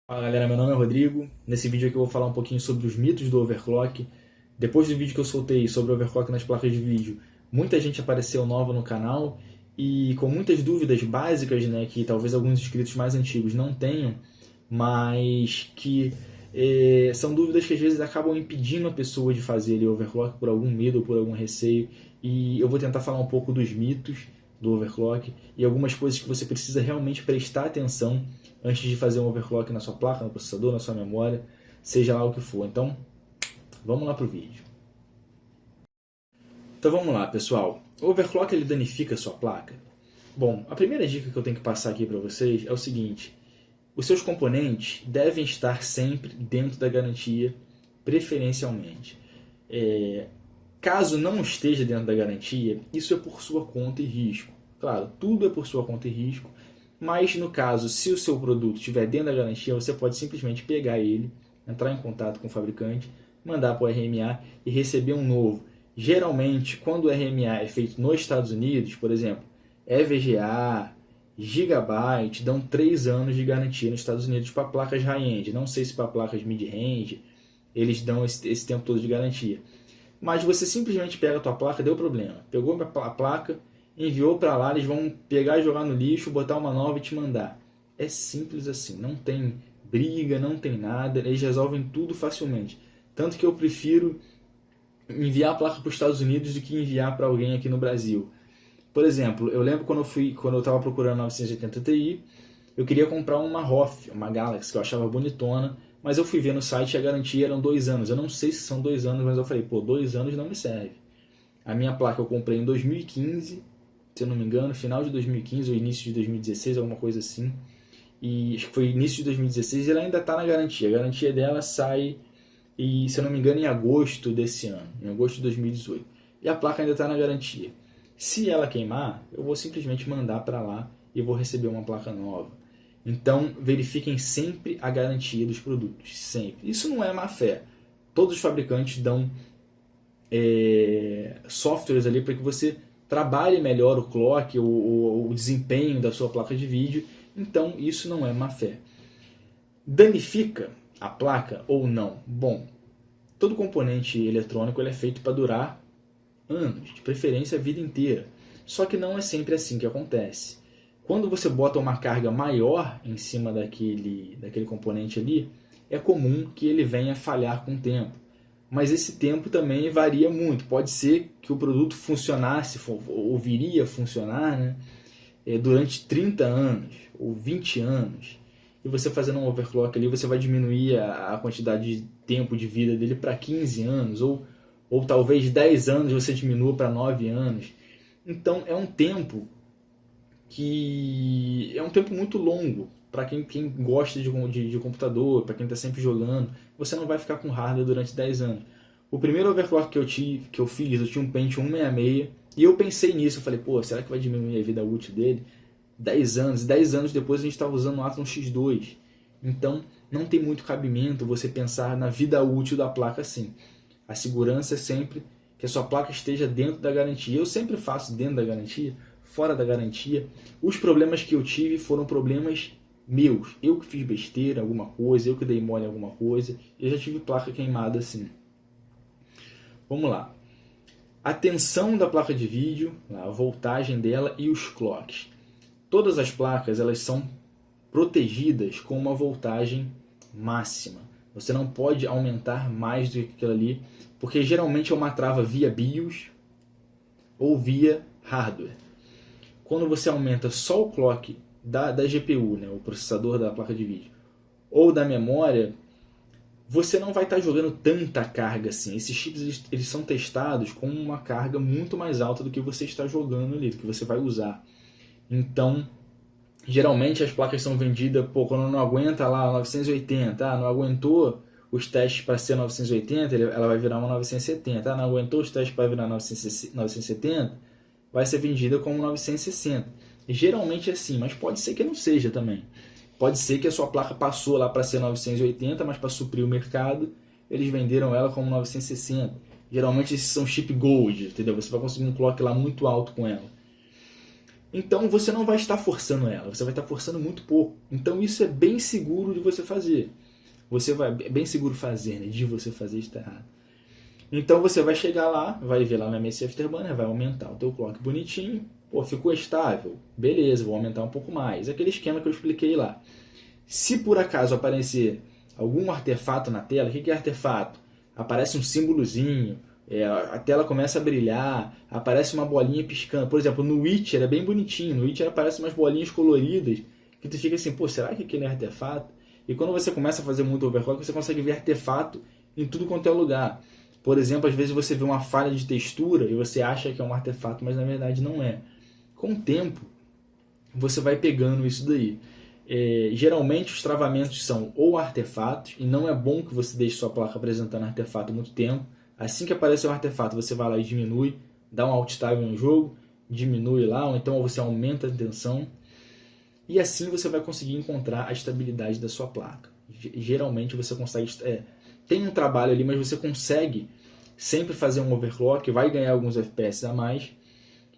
Fala galera, meu nome é Rodrigo. Nesse vídeo aqui eu vou falar um pouquinho sobre os mitos do overclock. Depois do vídeo que eu soltei sobre overclock nas placas de vídeo, muita gente apareceu nova no canal e com muitas dúvidas básicas, né, que talvez alguns inscritos mais antigos não tenham, mas que são dúvidas que às vezes acabam impedindo a pessoa de fazer ali, overclock por algum medo ou por algum receio. E eu vou tentar falar um pouco dos mitos do overclock e algumas coisas que você precisa realmente prestar atenção antes de fazer um overclock na sua placa, no processador, na sua memória, seja lá o que for. Então, vamos lá para o vídeo. Então vamos lá, pessoal. O overclock ele danifica a sua placa? Bom, a primeira dica que eu tenho que passar aqui para vocês é o seguinte: os seus componentes devem estar sempre dentro da garantia, preferencialmente. Caso não esteja dentro da garantia, isso é por sua conta e risco. Claro, tudo é por sua conta e risco, mas no caso, se o seu produto estiver dentro da garantia, você pode simplesmente pegar ele, entrar em contato com o fabricante, mandar para o RMA e receber um novo. Geralmente, quando o RMA é feito nos Estados Unidos, por exemplo, EVGA, Gigabyte, dão 3 anos de garantia nos Estados Unidos para placas high-end. Não sei se para placas mid-range eles dão esse tempo todo de garantia. Mas você simplesmente pega a tua placa, deu problema. Pegou a placa, enviou para lá, eles vão pegar e jogar no lixo, botar uma nova e te mandar. É simples assim, não tem briga, não tem nada, eles resolvem tudo facilmente. Tanto que eu prefiro enviar a placa para os Estados Unidos do que enviar para alguém aqui no Brasil. Por exemplo, eu lembro quando eu estava procurando 980 Ti, eu queria comprar uma ROF, uma Galaxy, que eu achava bonitona, mas eu fui ver no site e a garantia eram 2 anos. Eu não sei se são 2 anos, mas eu falei, pô, 2 anos não me serve. A minha placa eu comprei em 2015, se eu não me engano, final de 2015 ou início de 2016, alguma coisa assim. E acho que foi início de 2016 e ela ainda está na garantia. A garantia dela sai, e, se eu não me engano, em agosto desse ano, em agosto de 2018. E a placa ainda está na garantia. Se ela queimar, eu vou simplesmente mandar para lá e vou receber uma placa nova. Então, verifiquem sempre a garantia dos produtos, sempre. Isso não é má fé. Todos os fabricantes dão softwares ali para que você trabalhe melhor o clock, o desempenho da sua placa de vídeo. Então, isso não é má fé. Danifica a placa ou não? Bom, todo componente eletrônico ele é feito para durar anos, de preferência a vida inteira. Só que não é sempre assim que acontece. Quando você bota uma carga maior em cima daquele componente ali, é comum que ele venha falhar com o tempo. Mas esse tempo também varia muito. Pode ser que o produto funcionasse, ou viria a funcionar, né, durante 30 anos ou 20 anos. E você fazendo um overclock ali, você vai diminuir a quantidade de tempo de vida dele para 15 anos, ou talvez 10 anos você diminua para 9 anos. Então é um tempo muito longo para quem gosta de computador, para quem está sempre jogando. Você não vai ficar com hardware durante 10 anos. O primeiro overclock que eu fiz, eu tinha um Pentium 166 e eu pensei nisso. Eu falei, pô, será que vai diminuir a vida útil dele? 10 anos, 10 anos depois a gente estava usando o Atom X2. Então não tem muito cabimento você pensar na vida útil da placa assim. A segurança é sempre que a sua placa esteja dentro da garantia. Eu sempre faço dentro da garantia, fora da garantia. Os problemas que eu tive foram problemas meus. Eu que fiz besteira, alguma coisa, eu que dei mole em alguma coisa. Eu já tive placa queimada assim. Vamos lá. A tensão da placa de vídeo, a voltagem dela e os clocks. Todas as placas elas são protegidas com uma voltagem máxima. Você não pode aumentar mais do que aquilo ali, porque geralmente é uma trava via BIOS ou via hardware. Quando você aumenta só o clock da GPU, né, o processador da placa de vídeo, ou da memória, você não vai estar jogando tanta carga assim. Esses chips eles são testados com uma carga muito mais alta do que você está jogando ali, do que você vai usar. Então, geralmente as placas são vendidas, quando não aguenta lá 980, não aguentou os testes para ser 980, ela vai virar uma 970, não aguentou os testes para virar 970, vai ser vendida como 960. Geralmente é assim, mas pode ser que não seja também. Pode ser que a sua placa passou lá para ser 980, mas para suprir o mercado, eles venderam ela como 960. Geralmente esses são chip Gold, entendeu? Você vai conseguir um clock lá muito alto com ela. Então você não vai estar forçando ela, você vai estar forçando muito pouco. Então isso é bem seguro de você fazer. É bem seguro fazer, né? De você fazer, está errado. Então você vai chegar lá, vai ver lá na MSC Afterburner, vai aumentar o teu clock bonitinho. Pô, ficou estável? Beleza, vou aumentar um pouco mais. Aquele esquema que eu expliquei lá. Se por acaso aparecer algum artefato na tela, o que é artefato? Aparece um símbolozinho, a tela começa a brilhar, aparece uma bolinha piscando. Por exemplo, no Witcher é bem bonitinho, no Witcher aparecem umas bolinhas coloridas, que tu fica assim, pô, será que aquele é artefato? E quando você começa a fazer muito overclock, você consegue ver artefato em tudo quanto é lugar. Por exemplo, às vezes você vê uma falha de textura e você acha que é um artefato, mas na verdade não é. Com o tempo, você vai pegando isso daí. Geralmente os travamentos são ou artefatos, e não é bom que você deixe sua placa apresentando artefato muito tempo. Assim que aparecer um artefato, você vai lá e diminui, dá um alt tab no jogo, diminui lá, ou então você aumenta a tensão. E assim você vai conseguir encontrar a estabilidade da sua placa. Geralmente você consegue... tem um trabalho ali, mas você consegue sempre fazer um overclock, vai ganhar alguns FPS a mais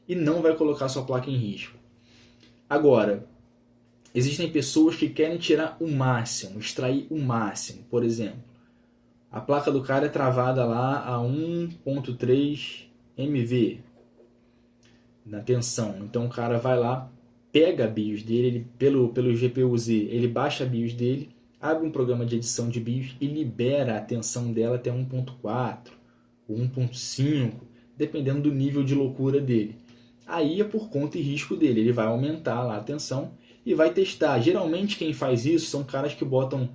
e não vai colocar sua placa em risco. Agora, existem pessoas que querem tirar o máximo, extrair o máximo. Por exemplo, a placa do cara é travada lá a 1.3 MV na tensão. Então o cara vai lá, pega a BIOS dele, pelo GPU-Z, ele baixa a BIOS dele, abre um programa de edição de BIOS e libera a tensão dela até 1.4 ou 1.5, dependendo do nível de loucura dele. Aí é por conta e risco dele, ele vai aumentar lá a tensão e vai testar. Geralmente quem faz isso são caras que botam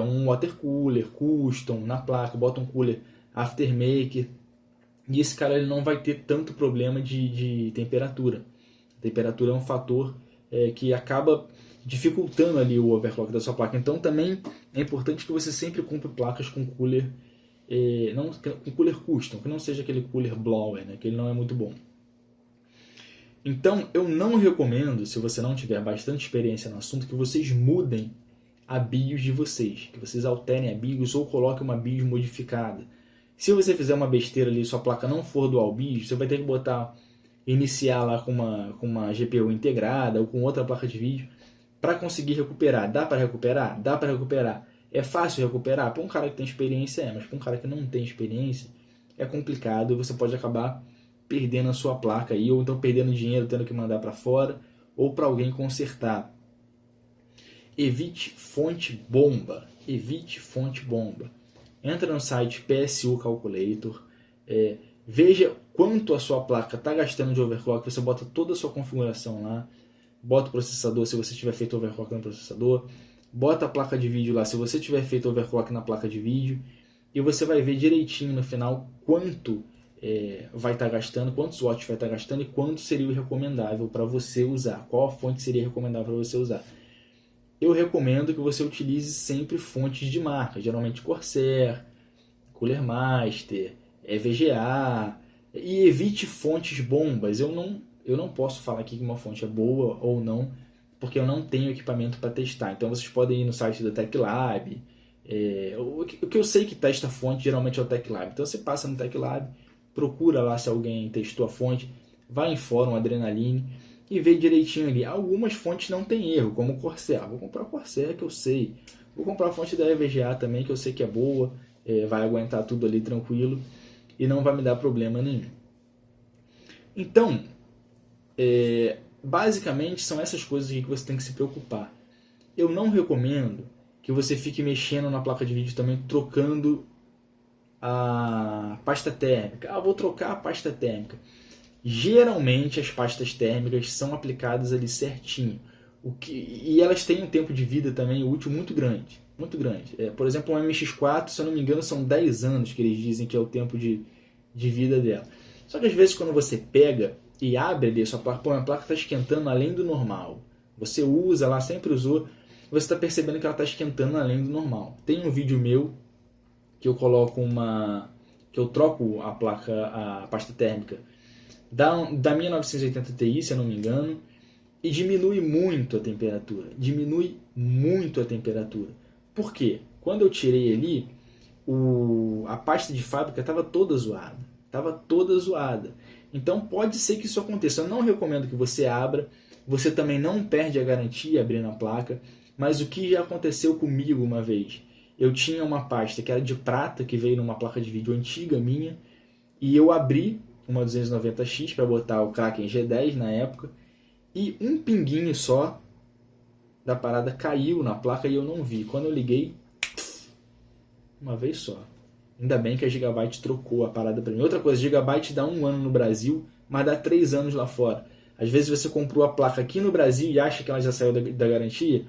um water cooler custom na placa, botam um cooler aftermaker, e esse cara ele não vai ter tanto problema de temperatura. A temperatura é um fator que acaba dificultando ali o overclock da sua placa. Então também é importante que você sempre compre placas com cooler, com cooler custom, que não seja aquele cooler blower, né, que ele não é muito bom. Então eu não recomendo, se você não tiver bastante experiência no assunto, que vocês mudem a BIOS de vocês, que vocês alterem a BIOS ou coloquem uma BIOS modificada. Se você fizer uma besteira ali e sua placa não for dual BIOS, você vai ter que iniciar lá com uma GPU integrada ou com outra placa de vídeo para conseguir recuperar. Dá para recuperar? Dá para recuperar. É fácil recuperar? Para um cara que tem experiência mas para um cara que não tem experiência é complicado e você pode acabar perdendo a sua placa aí, ou então perdendo dinheiro, tendo que mandar para fora ou para alguém consertar. Evite fonte bomba. Evite fonte bomba. Entra no site PSU Calculator, veja quanto a sua placa está gastando de overclock, você bota toda a sua configuração lá, bota o processador se você tiver feito overclock no processador, bota a placa de vídeo lá se você tiver feito overclock na placa de vídeo, e você vai ver direitinho no final quanto vai estar gastando, quantos watts vai estar gastando e quanto seria o recomendável para você usar, qual a fonte seria recomendável para você usar. Eu recomendo que você utilize sempre fontes de marca, geralmente Corsair, Cooler Master, VGA, e evite fontes bombas. Eu não posso falar aqui que uma fonte é boa ou não, porque eu não tenho equipamento para testar. Então vocês podem ir no site da TechLab. O que eu sei que testa a fonte geralmente é o TechLab. Então você passa no TechLab, procura lá se alguém testou a fonte, vai em fórum Adrenaline e vê direitinho ali. Algumas fontes não tem erro, como o Corsair. Vou comprar o Corsair que eu sei. Vou comprar a fonte da EVGA também, que eu sei que é boa. Vai aguentar tudo ali tranquilo e não vai me dar problema nenhum. Então, basicamente são essas coisas aqui que você tem que se preocupar. Eu não recomendo que você fique mexendo na placa de vídeo também, trocando a pasta térmica. Vou trocar a pasta térmica. Geralmente as pastas térmicas são aplicadas ali certinho. E elas têm um tempo de vida também útil muito grande. Muito grande. Por exemplo, um MX4, se eu não me engano, são 10 anos que eles dizem que é o tempo de vida dela. Só que às vezes quando você pega e abre ali a sua placa, a placa está esquentando além do normal. Você usa lá, sempre usou, você está percebendo que ela está esquentando além do normal. Tem um vídeo meu que eu coloco que eu troco a placa, a pasta térmica da minha 980 Ti, se eu não me engano, e diminui muito a temperatura. Diminui muito a temperatura. Por quê? Quando eu tirei ali, a pasta de fábrica estava toda zoada. Estava toda zoada. Então pode ser que isso aconteça. Eu não recomendo que você abra, você também não perde a garantia abrindo a placa, mas o que já aconteceu comigo uma vez? Eu tinha uma pasta que era de prata, que veio numa placa de vídeo antiga minha, e eu abri uma 290X para botar o Kraken G10 na época, e um pinguinho só da parada caiu na placa e eu não vi. Quando eu liguei, uma vez só. Ainda bem que a Gigabyte trocou a parada para mim. Outra coisa, Gigabyte dá 1 ano no Brasil, mas dá 3 anos lá fora. Às vezes você comprou a placa aqui no Brasil e acha que ela já saiu da garantia.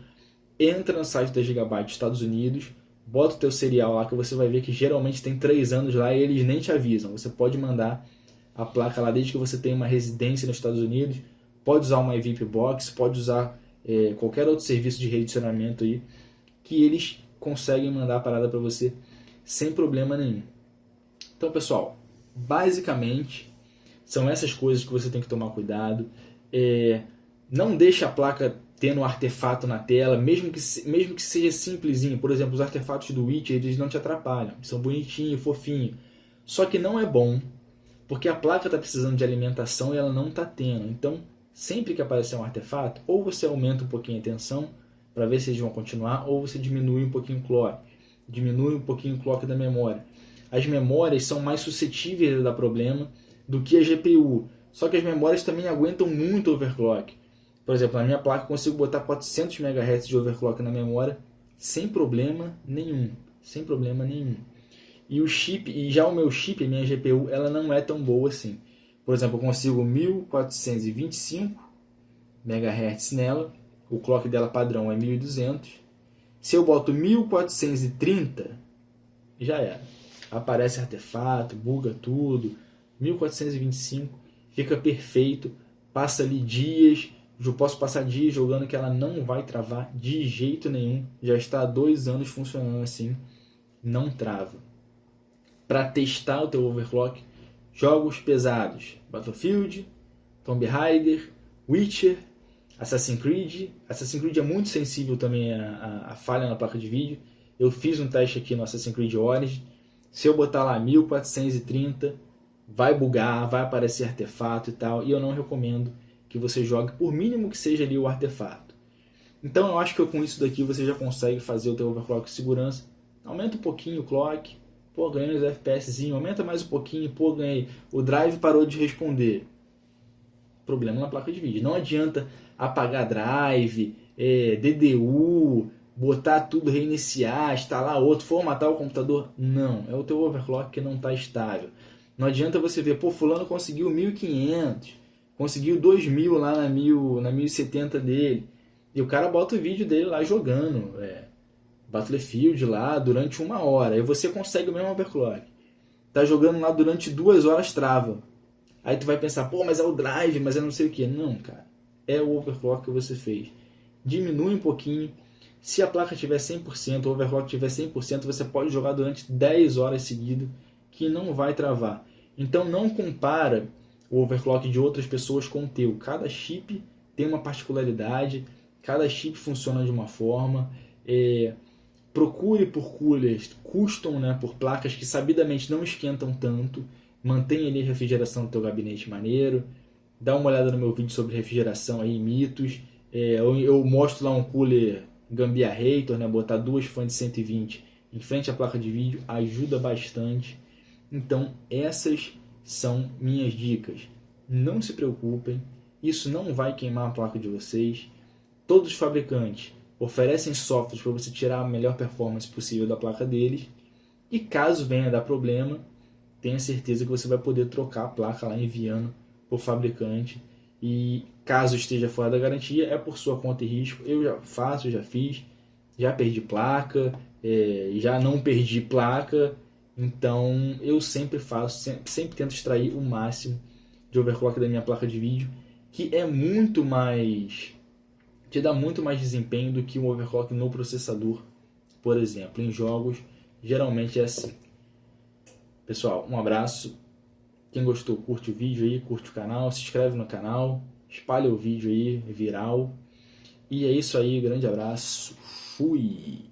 Entra no site da Gigabyte Estados Unidos, bota o teu serial lá que você vai ver que geralmente tem 3 anos lá e eles nem te avisam. Você pode mandar a placa lá desde que você tenha uma residência nos Estados Unidos, pode usar uma VIP Box, pode usar qualquer outro serviço de redicionamento aí, que eles conseguem mandar a parada para você sem problema nenhum. Então, pessoal, basicamente são essas coisas que você tem que tomar cuidado. Não deixe a placa tendo um artefato na tela, mesmo que seja simplesinho. Por exemplo, os artefatos do Witcher, eles não te atrapalham, são bonitinhos, fofinhos. Só que não é bom, porque a placa está precisando de alimentação e ela não está tendo. Então, sempre que aparecer um artefato, ou você aumenta um pouquinho a tensão para ver se eles vão continuar, ou você diminui um pouquinho o clock. Diminui um pouquinho o clock da memória. As memórias são mais suscetíveis a dar problema do que a GPU. Só que as memórias também aguentam muito overclock. Por exemplo, na minha placa eu consigo botar 400 MHz de overclock na memória sem problema nenhum. Sem problema nenhum. E já o meu chip, a minha GPU, ela não é tão boa assim. Por exemplo, eu consigo 1425 MHz nela. O clock dela padrão é 1200. Se eu boto 1430, já era. Aparece artefato, buga tudo. 1425, fica perfeito. Passa ali dias. Eu posso passar dias jogando que ela não vai travar de jeito nenhum. Já está há 2 anos funcionando assim. Não trava. Para testar o teu overclock, jogos pesados. Battlefield, Tomb Raider, Witcher, Assassin's Creed. Assassin's Creed é muito sensível também a falha na placa de vídeo. Eu fiz um teste aqui no Assassin's Creed Origins. Se eu botar lá 1430, vai bugar, vai aparecer artefato e tal. E eu não recomendo que você jogue, por mínimo que seja ali o artefato. Então eu acho que com isso daqui você já consegue fazer o teu overclock de segurança. Aumenta um pouquinho o clock. Pô, ganhei os FPS, aumenta mais um pouquinho. Pô, ganhei. O drive parou de responder. Problema na placa de vídeo. Não adianta apagar drive, DDU, botar tudo, reiniciar, instalar outro, formatar o computador. Não, é o teu overclock que não está estável. Não adianta você ver, pô, fulano conseguiu 1500, conseguiu 2000 lá na 1070 dele. E o cara bota o vídeo dele lá jogando Battlefield lá durante 1 hora. Aí você consegue o mesmo overclock. Tá jogando lá durante 2 horas, trava. Aí tu vai pensar, pô, mas é o drive, mas é não sei o que. Não, cara. É o overclock que você fez. Diminui um pouquinho. Se a placa tiver 100%, o overclock tiver 100%, você pode jogar durante 10 horas seguidas que não vai travar. Então não compara o overclock de outras pessoas com o teu. Cada chip tem uma particularidade, cada chip funciona de uma forma. Procure por coolers custom, né, por placas que sabidamente não esquentam tanto. Mantém ali a refrigeração do teu gabinete maneiro. Dá uma olhada no meu vídeo sobre refrigeração aí, mitos. Eu mostro lá um cooler gambiarrator, né? Botar 2 fãs de 120 em frente à placa de vídeo ajuda bastante. Então essas são minhas dicas. Não se preocupem, isso não vai queimar a placa de vocês. Todos os fabricantes oferecem softwares para você tirar a melhor performance possível da placa deles. E caso venha dar problema, tenha certeza que você vai poder trocar a placa lá enviando para o fabricante. E caso esteja fora da garantia, é por sua conta e risco. Eu já faço, já fiz, já perdi placa, já não perdi placa. Então eu sempre faço, sempre tento extrair o máximo de overclock da minha placa de vídeo, que é muito mais, te dá muito mais desempenho do que um overclock no processador, por exemplo. Em jogos geralmente é assim. Pessoal, um abraço. Quem gostou, curte o vídeo aí, curte o canal, se inscreve no canal, espalha o vídeo aí, viral. E é isso aí, grande abraço, fui!